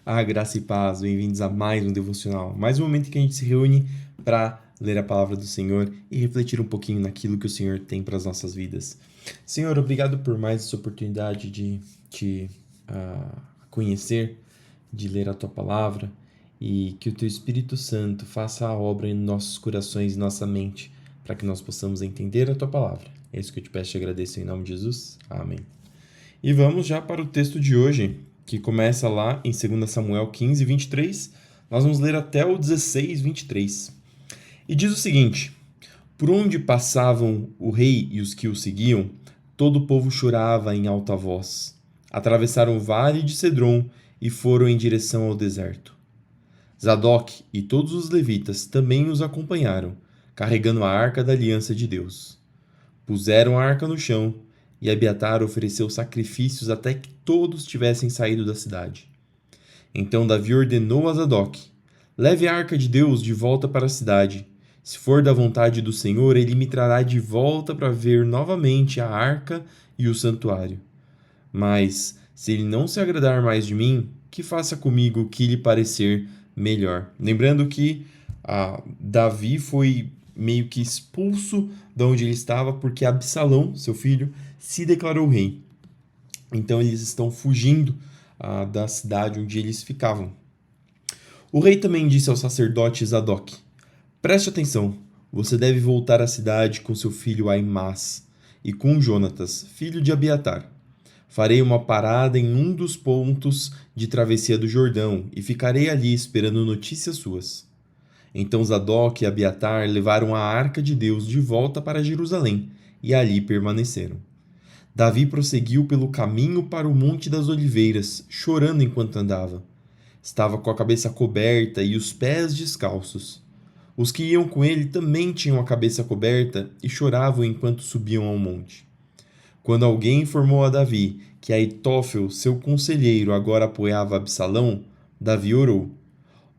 Graça e paz, bem-vindos a mais um devocional, mais um momento em que a gente se reúne para ler a palavra do Senhor e refletir um pouquinho naquilo que o Senhor tem para as nossas vidas. Senhor, obrigado por mais essa oportunidade de te conhecer, de ler a tua palavra e que o teu Espírito Santo faça a obra em nossos corações e nossa mente para que nós possamos entender a tua palavra. É isso que eu te peço e agradeço em nome de Jesus. Amém. E vamos já para o texto de hoje, que começa lá em 2 Samuel 15, 23. Nós vamos ler até o 16, 23. E diz o seguinte: Por onde passavam o rei e os que o seguiam, todo o povo chorava em alta voz. Atravessaram o vale de Cedron e foram em direção ao deserto. Zadok e todos os levitas também os acompanharam, carregando a arca da aliança de Deus. Puseram a arca no chão, e Abiatar ofereceu sacrifícios até que todos tivessem saído da cidade. Então Davi ordenou a Zadok: Leve a arca de Deus de volta para a cidade. Se for da vontade do Senhor, ele me trará de volta para ver novamente a arca e o santuário. Mas, se ele não se agradar mais de mim, que faça comigo o que lhe parecer melhor. Lembrando que Davi foi meio que expulso de onde ele estava porque Absalão, seu filho, se declarou rei. Então eles estão fugindo da cidade onde eles ficavam. O rei também disse ao sacerdote Zadok: Preste atenção, você deve voltar à cidade com seu filho Aimás e com Jonatas, filho de Abiatar. Farei uma parada em um dos pontos de travessia do Jordão e ficarei ali esperando notícias suas. Então Zadok e Abiatar levaram a arca de Deus de volta para Jerusalém e ali permaneceram. Davi prosseguiu pelo caminho para o Monte das Oliveiras, chorando enquanto andava. Estava com a cabeça coberta e os pés descalços. Os que iam com ele também tinham a cabeça coberta e choravam enquanto subiam ao monte. Quando alguém informou a Davi que Aitófel, seu conselheiro, agora apoiava Absalão, Davi orou: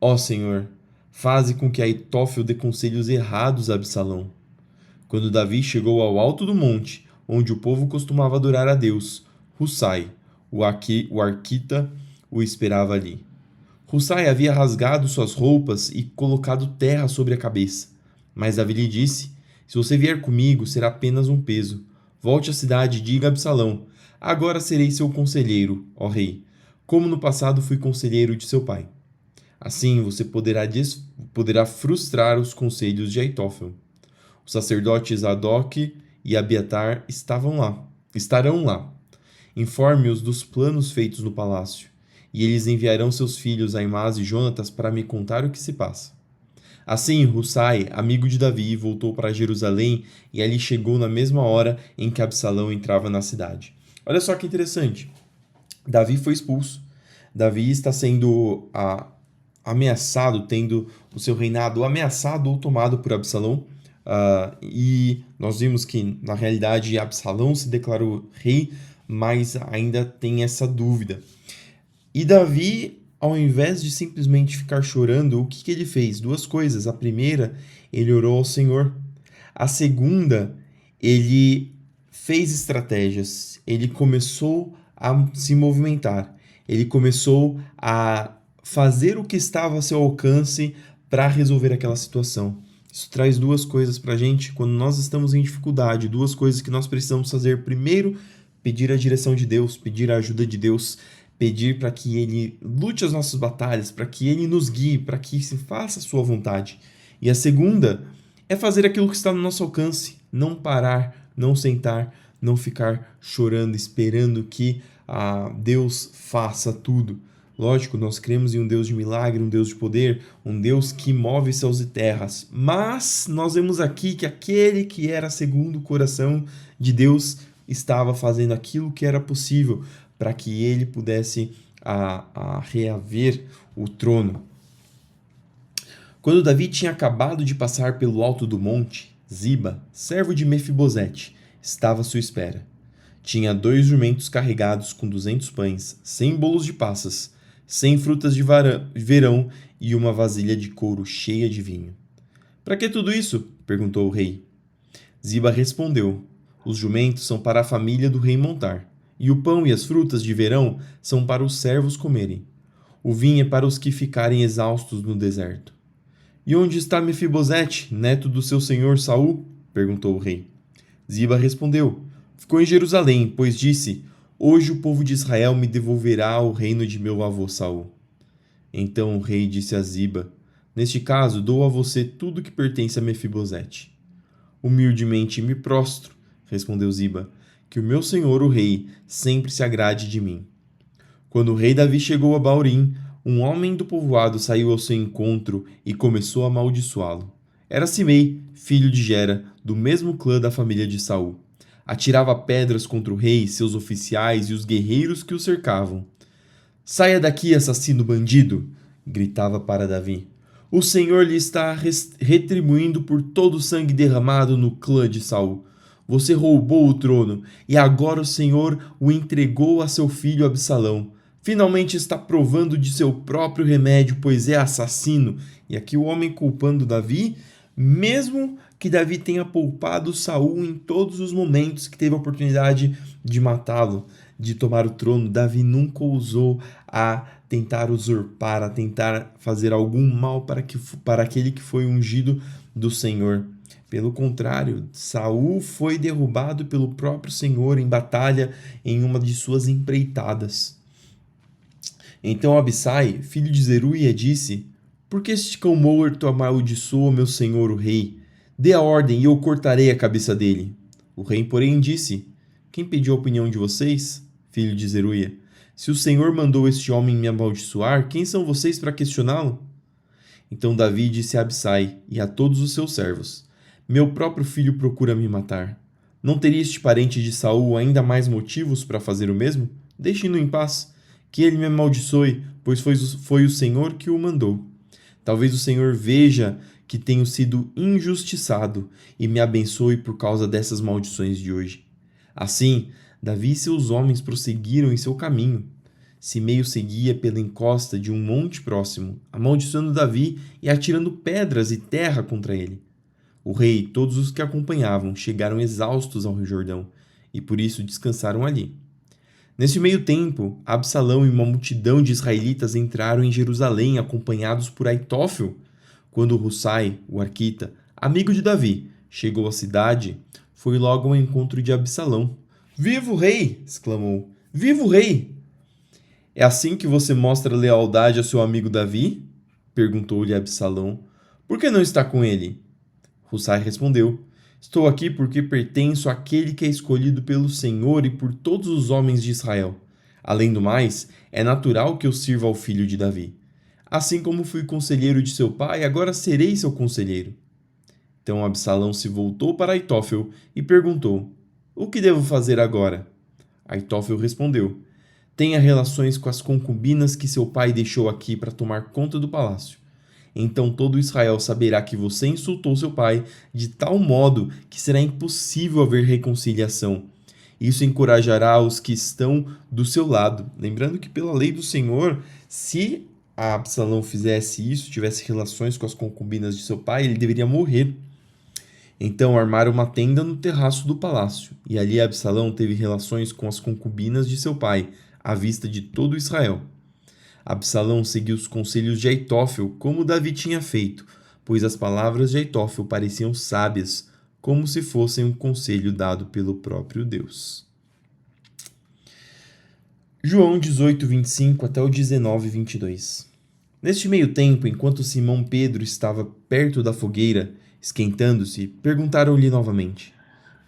Ó Senhor, faze com que Aitófel dê conselhos errados a Absalão. Quando Davi chegou ao alto do monte, onde o povo costumava adorar a Deus, Husai, o arquita, o esperava ali. Husai havia rasgado suas roupas e colocado terra sobre a cabeça. Mas Davi lhe disse: Se você vier comigo, será apenas um peso. Volte à cidade e diga a Absalão: Agora serei seu conselheiro, ó rei, como no passado fui conselheiro de seu pai. Assim você poderá frustrar os conselhos de Aitófel. Os sacerdotes Zadok e Abiatar estarão lá. Informe-os dos planos feitos no palácio, e eles enviarão seus filhos Aimás e Jonatas para me contar o que se passa. Assim, Husai, amigo de Davi, voltou para Jerusalém e ali chegou na mesma hora em que Absalão entrava na cidade. Olha só que interessante. Davi foi expulso. Davi está sendo ameaçado, tendo o seu reinado ameaçado ou tomado por Absalão. E nós vimos que, na realidade, Absalão se declarou rei, mas ainda tem essa dúvida. E Davi, ao invés de simplesmente ficar chorando, o que ele fez? Duas coisas. A primeira, ele orou ao Senhor. A segunda, ele fez estratégias. Ele começou a se movimentar. Ele começou a fazer o que estava a seu alcance para resolver aquela situação. Isso traz duas coisas para a gente quando nós estamos em dificuldade. Duas coisas que nós precisamos fazer. Primeiro, pedir a direção de Deus, pedir a ajuda de Deus, pedir para que Ele lute as nossas batalhas, para que Ele nos guie, para que se faça a sua vontade. E a segunda é fazer aquilo que está no nosso alcance, não parar, não sentar, não ficar chorando, esperando que Deus faça tudo. Lógico, nós cremos em um Deus de milagre, um Deus de poder, um Deus que move céus e terras. Mas nós vemos aqui que aquele que era segundo o coração de Deus estava fazendo aquilo que era possível para que ele pudesse reaver o trono. Quando Davi tinha acabado de passar pelo alto do monte, Ziba, servo de Mefibosete, estava à sua espera. Tinha 2 jumentos carregados com 200 pães, 100 bolos de passas, 100 frutas de verão e uma vasilha de couro cheia de vinho. Para que tudo isso? Perguntou o rei. Ziba respondeu: Os jumentos são para a família do rei montar, e o pão e as frutas de verão são para os servos comerem. O vinho é para os que ficarem exaustos no deserto. E onde está Mefibosete, neto do seu senhor Saul? Perguntou o rei. Ziba respondeu: Ficou em Jerusalém, pois disse: Hoje o povo de Israel me devolverá o reino de meu avô Saul. Então o rei disse a Ziba: Neste caso, dou a você tudo que pertence a Mefibosete. Humildemente me prostro, respondeu Ziba, que o meu senhor, o rei, sempre se agrade de mim. Quando o rei Davi chegou a Baurim, um homem do povoado saiu ao seu encontro e começou a amaldiçoá-lo. Era Simei, filho de Gera, do mesmo clã da família de Saul. Atirava pedras contra o rei, seus oficiais e os guerreiros que o cercavam. Saia daqui, assassino bandido! Gritava para Davi. O Senhor lhe está retribuindo por todo o sangue derramado no clã de Saul. Você roubou o trono e agora o Senhor o entregou a seu filho Absalão. Finalmente está provando de seu próprio remédio, pois é assassino. E aqui o homem culpando Davi, mesmo que Davi tenha poupado Saul em todos os momentos que teve a oportunidade de matá-lo, de tomar o trono, Davi nunca ousou a tentar usurpar, a tentar fazer algum mal para aquele que foi ungido do Senhor. Pelo contrário, Saul foi derrubado pelo próprio Senhor em batalha em uma de suas empreitadas. Então Abissai, filho de Zeruia, disse: Por que este cão morto amaldiçoa meu senhor o rei? Dê a ordem e eu cortarei a cabeça dele. O rei, porém, disse: Quem pediu a opinião de vocês, filho de Zeruia? Se o Senhor mandou este homem me amaldiçoar, quem são vocês para questioná-lo? Então Davi disse a Abissai e a todos os seus servos: Meu próprio filho procura me matar. Não teria este parente de Saul ainda mais motivos para fazer o mesmo? Deixe-no em paz. Que ele me amaldiçoe, pois foi o Senhor que o mandou. Talvez o Senhor veja que tenho sido injustiçado e me abençoe por causa dessas maldições de hoje. Assim, Davi e seus homens prosseguiram em seu caminho. Simei o seguia pela encosta de um monte próximo, amaldiçoando Davi e atirando pedras e terra contra ele. O rei e todos os que acompanhavam chegaram exaustos ao Rio Jordão e por isso descansaram ali. Nesse meio tempo, Absalão e uma multidão de israelitas entraram em Jerusalém acompanhados por Aitófel. Quando Husai, o arquita, amigo de Davi, chegou à cidade, foi logo ao encontro de Absalão. Viva o rei! Exclamou. Viva o rei! É assim que você mostra lealdade a seu amigo Davi? Perguntou-lhe Absalão. Por que não está com ele? Husai respondeu. Estou aqui porque pertenço àquele que é escolhido pelo Senhor e por todos os homens de Israel. Além do mais, é natural que eu sirva ao filho de Davi. Assim como fui conselheiro de seu pai, agora serei seu conselheiro. Então Absalão se voltou para Aitófel e perguntou: O que devo fazer agora? Aitófel respondeu: Tenha relações com as concubinas que seu pai deixou aqui para tomar conta do palácio. Então todo Israel saberá que você insultou seu pai de tal modo que será impossível haver reconciliação. Isso encorajará os que estão do seu lado. Lembrando que pela lei do Senhor, se Absalão fizesse isso, tivesse relações com as concubinas de seu pai, ele deveria morrer. Então armaram uma tenda no terraço do palácio, e ali Absalão teve relações com as concubinas de seu pai, à vista de todo Israel. Absalão seguiu os conselhos de Aitófel, como Davi tinha feito, pois as palavras de Aitófel pareciam sábias, como se fossem um conselho dado pelo próprio Deus. João 18, 25 até o 19, 22. Neste meio tempo, enquanto Simão Pedro estava perto da fogueira, esquentando-se, perguntaram-lhe novamente: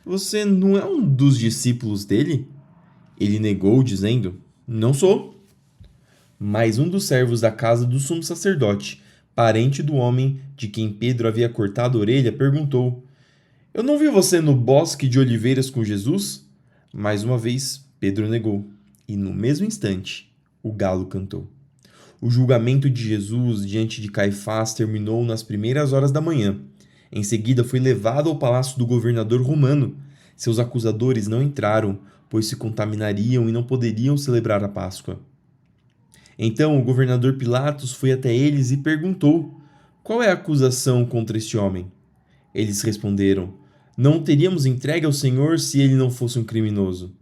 Você não é um dos discípulos dele? Ele negou, dizendo: Não sou. Mas um dos servos da casa do sumo sacerdote, parente do homem de quem Pedro havia cortado a orelha, perguntou: Eu não vi você no bosque de oliveiras com Jesus? Mais uma vez, Pedro negou, e no mesmo instante, o galo cantou. O julgamento de Jesus diante de Caifás terminou nas primeiras horas da manhã. Em seguida, foi levado ao palácio do governador romano. Seus acusadores não entraram, pois se contaminariam e não poderiam celebrar a Páscoa. Então o governador Pilatos foi até eles e perguntou: Qual é a acusação contra este homem? Eles responderam: Não teríamos entregue ao Senhor se ele não fosse um criminoso.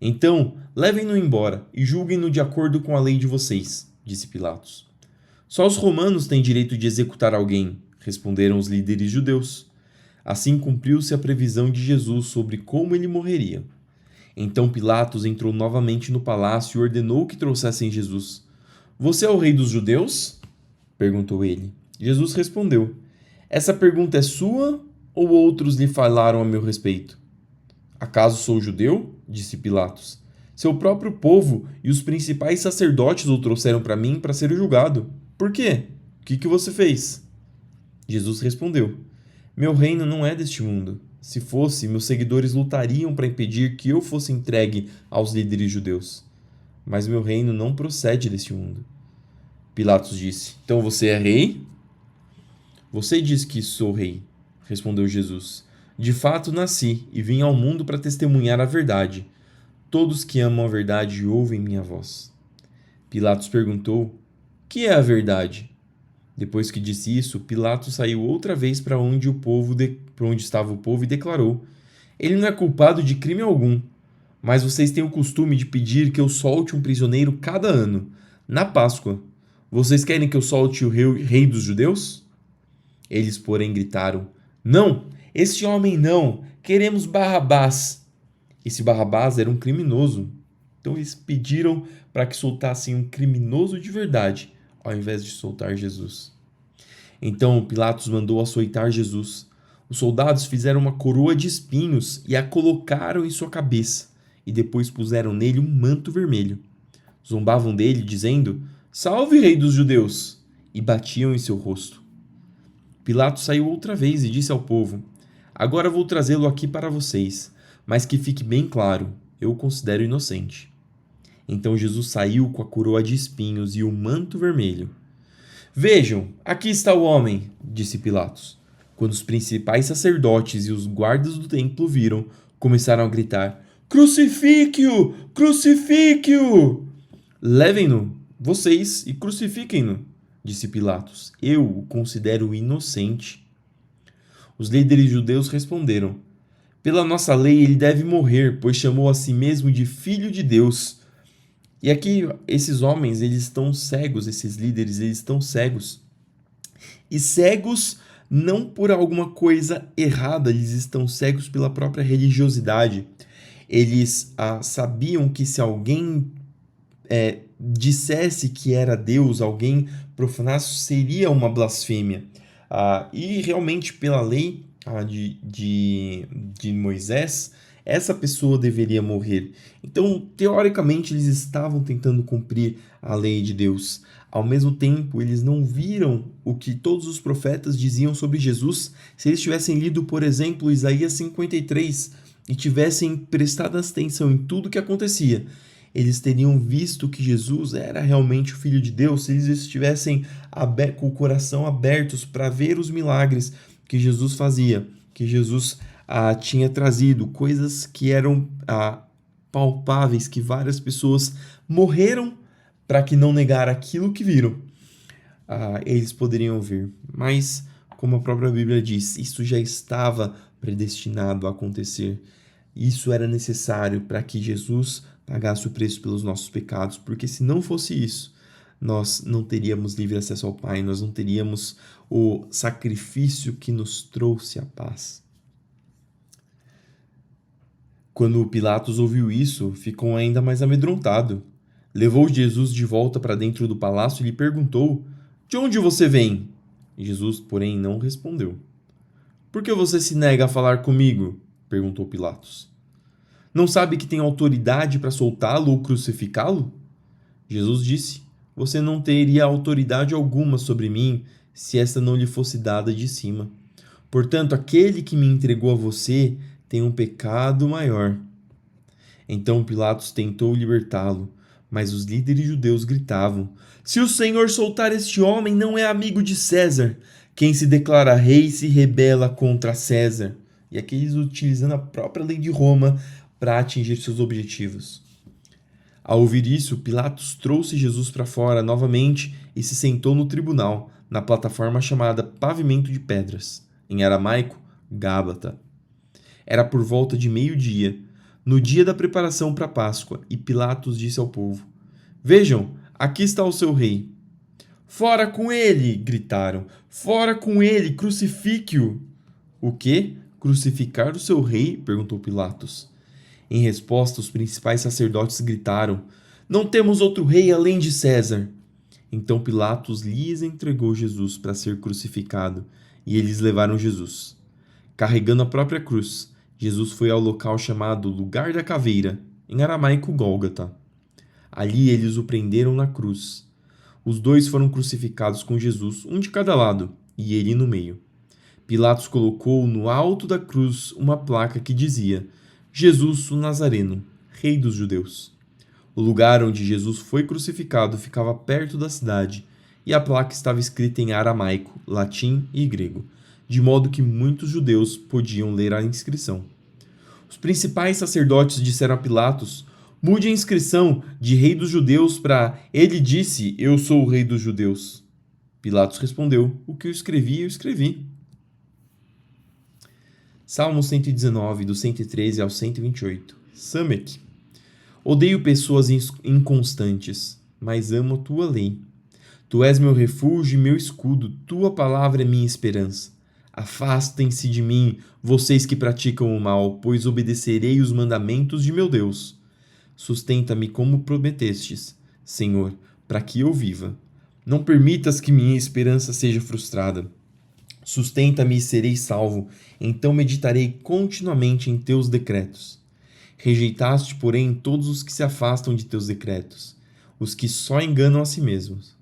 Então, levem-no embora e julguem-no de acordo com a lei de vocês. disse Pilatos. Só os romanos têm direito de executar alguém, responderam os líderes judeus. Assim cumpriu-se a previsão de Jesus sobre como ele morreria. Então Pilatos entrou novamente no palácio e ordenou que trouxessem Jesus. Você é o rei dos judeus? Perguntou ele. Jesus respondeu: Essa pergunta é sua ou outros lhe falaram a meu respeito? Acaso sou judeu? Disse Pilatos. Seu próprio povo e os principais sacerdotes o trouxeram para mim para ser julgado. Por quê? O que você fez? Jesus respondeu: Meu reino não é deste mundo. Se fosse, meus seguidores lutariam para impedir que eu fosse entregue aos líderes judeus. Mas meu reino não procede deste mundo. Pilatos disse: Então você é rei? Você diz que sou rei, respondeu Jesus. De fato nasci e vim ao mundo para testemunhar a verdade. Todos que amam a verdade ouvem minha voz. Pilatos perguntou: Que é a verdade? Depois que disse isso, Pilatos saiu outra vez para onde estava o povo e declarou: Ele não é culpado de crime algum, mas vocês têm o costume de pedir que eu solte um prisioneiro cada ano, na Páscoa. Vocês querem que eu solte o rei dos judeus? Eles, porém, gritaram: Não, este homem não, queremos Barrabás. Esse Barrabás era um criminoso. Então eles pediram para que soltassem um criminoso de verdade, ao invés de soltar Jesus. Então Pilatos mandou açoitar Jesus. Os soldados fizeram uma coroa de espinhos e a colocaram em sua cabeça, e depois puseram nele um manto vermelho. Zombavam dele, dizendo: Salve, rei dos judeus! E batiam em seu rosto. Pilatos saiu outra vez e disse ao povo: Agora vou trazê-lo aqui para vocês, mas que fique bem claro, eu o considero inocente. Então Jesus saiu com a coroa de espinhos e o manto vermelho. Vejam, aqui está o homem, disse Pilatos. Quando os principais sacerdotes e os guardas do templo viram, começaram a gritar: Crucifique-o! Crucifique-o! Levem-no, vocês, e crucifiquem-no, disse Pilatos. Eu o considero inocente. Os líderes judeus responderam: Pela nossa lei ele deve morrer, pois chamou a si mesmo de Filho de Deus. E aqui esses homens, eles estão cegos, esses líderes, eles estão cegos. E cegos não por alguma coisa errada, eles estão cegos pela própria religiosidade. Eles sabiam que se alguém dissesse que era Deus, alguém profanasse, seria uma blasfêmia. E realmente, pela lei de Moisés, essa pessoa deveria morrer. Então, teoricamente, eles estavam tentando cumprir a lei de Deus. Ao mesmo tempo, eles não viram o que todos os profetas diziam sobre Jesus. Se eles tivessem lido, por exemplo, Isaías 53 e tivessem prestado atenção em tudo que acontecia, eles teriam visto que Jesus era realmente o Filho de Deus. Se eles estivessem com o coração abertos para ver os milagres que Jesus fazia, que Jesus tinha trazido, coisas que eram palpáveis, que várias pessoas morreram para que não negar aquilo que viram, eles poderiam ver. Mas, como a própria Bíblia diz, isso já estava predestinado a acontecer. Isso era necessário para que Jesus pagasse o preço pelos nossos pecados, porque se não fosse isso, nós não teríamos livre acesso ao Pai, nós não teríamos o sacrifício que nos trouxe a paz. Quando Pilatos ouviu isso, ficou ainda mais amedrontado. Levou Jesus de volta para dentro do palácio e lhe perguntou: De onde você vem? Jesus, porém, não respondeu. Por que você se nega a falar comigo? Perguntou Pilatos. Não sabe que tem autoridade para soltá-lo ou crucificá-lo? Jesus disse: Você não teria autoridade alguma sobre mim se esta não lhe fosse dada de cima. Portanto, aquele que me entregou a você tem um pecado maior. Então Pilatos tentou libertá-lo, mas os líderes judeus gritavam: Se o Senhor soltar este homem, não é amigo de César. Quem se declara rei se rebela contra César. E aqui eles utilizando a própria lei de Roma para atingir seus objetivos. Ao ouvir isso, Pilatos trouxe Jesus para fora novamente e se sentou no tribunal, na plataforma chamada Pavimento de Pedras, em aramaico, Gábata. Era por volta de meio-dia, no dia da preparação para a Páscoa, e Pilatos disse ao povo: Vejam, aqui está o seu rei. Fora com ele! Gritaram. Fora com ele! Crucifique-o! O quê? Crucificar o seu rei? Perguntou Pilatos. Em resposta, os principais sacerdotes gritaram: Não temos outro rei além de César. Então Pilatos lhes entregou Jesus para ser crucificado, e eles levaram Jesus. Carregando a própria cruz, Jesus foi ao local chamado Lugar da Caveira, em aramaico Gólgota. Ali eles o prenderam na cruz. Os dois foram crucificados com Jesus, um de cada lado, e ele no meio. Pilatos colocou no alto da cruz uma placa que dizia: Jesus o Nazareno, Rei dos Judeus. O lugar onde Jesus foi crucificado ficava perto da cidade, e a placa estava escrita em aramaico, latim e grego, de modo que muitos judeus podiam ler a inscrição. Os principais sacerdotes disseram a Pilatos: Mude a inscrição de Rei dos Judeus para Ele disse, Eu sou o Rei dos Judeus. Pilatos respondeu: O que eu escrevi. Salmo 119, do 113 ao 128. Samek. Odeio pessoas inconstantes, mas amo a tua lei. Tu és meu refúgio e meu escudo, tua palavra é minha esperança. Afastem-se de mim, vocês que praticam o mal, pois obedecerei os mandamentos de meu Deus. Sustenta-me como prometestes, Senhor, para que eu viva. Não permitas que minha esperança seja frustrada. Sustenta-me e serei salvo, então meditarei continuamente em teus decretos. Rejeitaste, porém, todos os que se afastam de teus decretos, os que só enganam a si mesmos.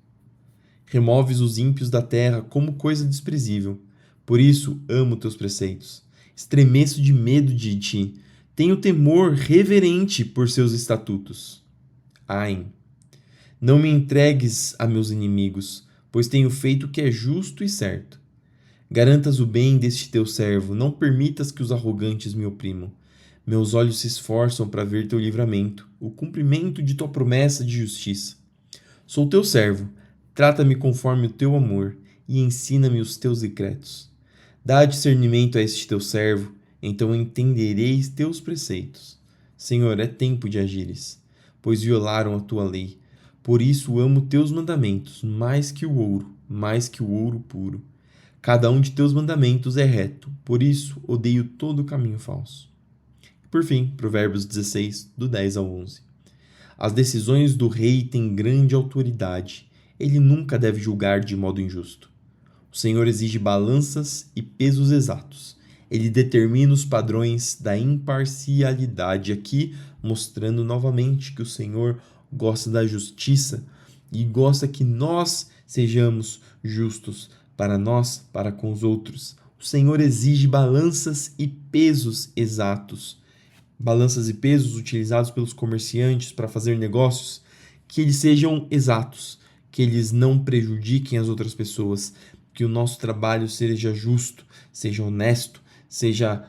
Removes os ímpios da terra como coisa desprezível. Por isso amo teus preceitos. Estremeço de medo de ti. Tenho temor reverente por seus estatutos. Ai, não me entregues a meus inimigos, pois tenho feito o que é justo e certo. Garantas o bem deste teu servo, não permitas que os arrogantes me oprimam. Meus olhos se esforçam para ver teu livramento, o cumprimento de tua promessa de justiça. Sou teu servo, trata-me conforme o teu amor e ensina-me os teus decretos. Dá discernimento a este teu servo, então entendereis teus preceitos. Senhor, é tempo de agires, pois violaram a tua lei. Por isso amo teus mandamentos mais que o ouro puro. Cada um de teus mandamentos é reto, por isso odeio todo caminho falso. Por fim, Provérbios 16, do 10 ao 11. As decisões do rei têm grande autoridade. Ele nunca deve julgar de modo injusto. O Senhor exige balanças e pesos exatos. Ele determina os padrões da imparcialidade, aqui mostrando novamente que o Senhor gosta da justiça e gosta que nós sejamos justos para nós, para com os outros. O Senhor exige balanças e pesos exatos. Balanças e pesos utilizados pelos comerciantes para fazer negócios, que eles sejam exatos, que eles não prejudiquem as outras pessoas, que o nosso trabalho seja justo, seja honesto, seja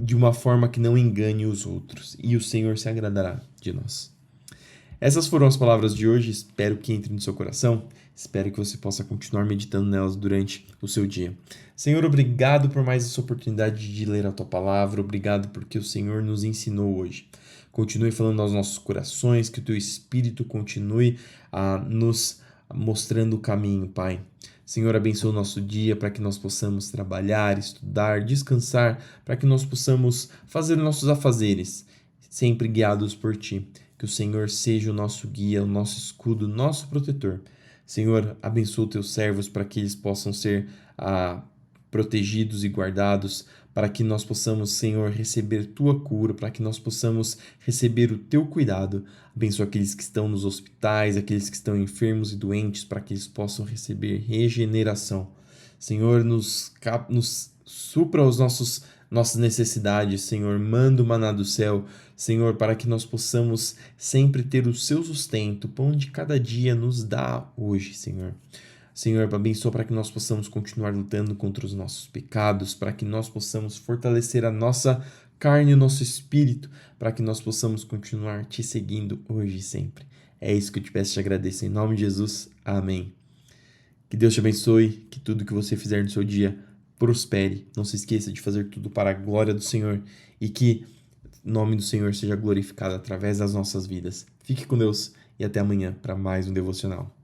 de uma forma que não engane os outros. E o Senhor se agradará de nós. Essas foram as palavras de hoje, espero que entre no seu coração, espero que você possa continuar meditando nelas durante o seu dia. Senhor, obrigado por mais essa oportunidade de ler a Tua Palavra, obrigado porque o Senhor nos ensinou hoje. Continue falando aos nossos corações, que o Teu Espírito continue a nos mostrando o caminho, Pai. Senhor, abençoa o nosso dia para que nós possamos trabalhar, estudar, descansar, para que nós possamos fazer nossos afazeres, sempre guiados por Ti. Que o Senhor seja o nosso guia, o nosso escudo, o nosso protetor. Senhor, abençoa os teus servos para que eles possam ser protegidos e guardados, para que nós possamos, Senhor, receber tua cura, para que nós possamos receber o teu cuidado. Abençoa aqueles que estão nos hospitais, aqueles que estão enfermos e doentes, para que eles possam receber regeneração. Senhor, nos supra os nossas necessidades, Senhor, manda o maná do céu, Senhor, para que nós possamos sempre ter o seu sustento, o pão de cada dia nos dá hoje, Senhor. Senhor, abençoa para que nós possamos continuar lutando contra os nossos pecados, para que nós possamos fortalecer a nossa carne e o nosso espírito, para que nós possamos continuar te seguindo hoje e sempre. É isso que eu te peço e te agradeço. Em nome de Jesus, amém. Que Deus te abençoe, que tudo que você fizer no seu dia prospere. Não se esqueça de fazer tudo para a glória do Senhor e que o nome do Senhor seja glorificado através das nossas vidas. Fique com Deus e até amanhã para mais um devocional.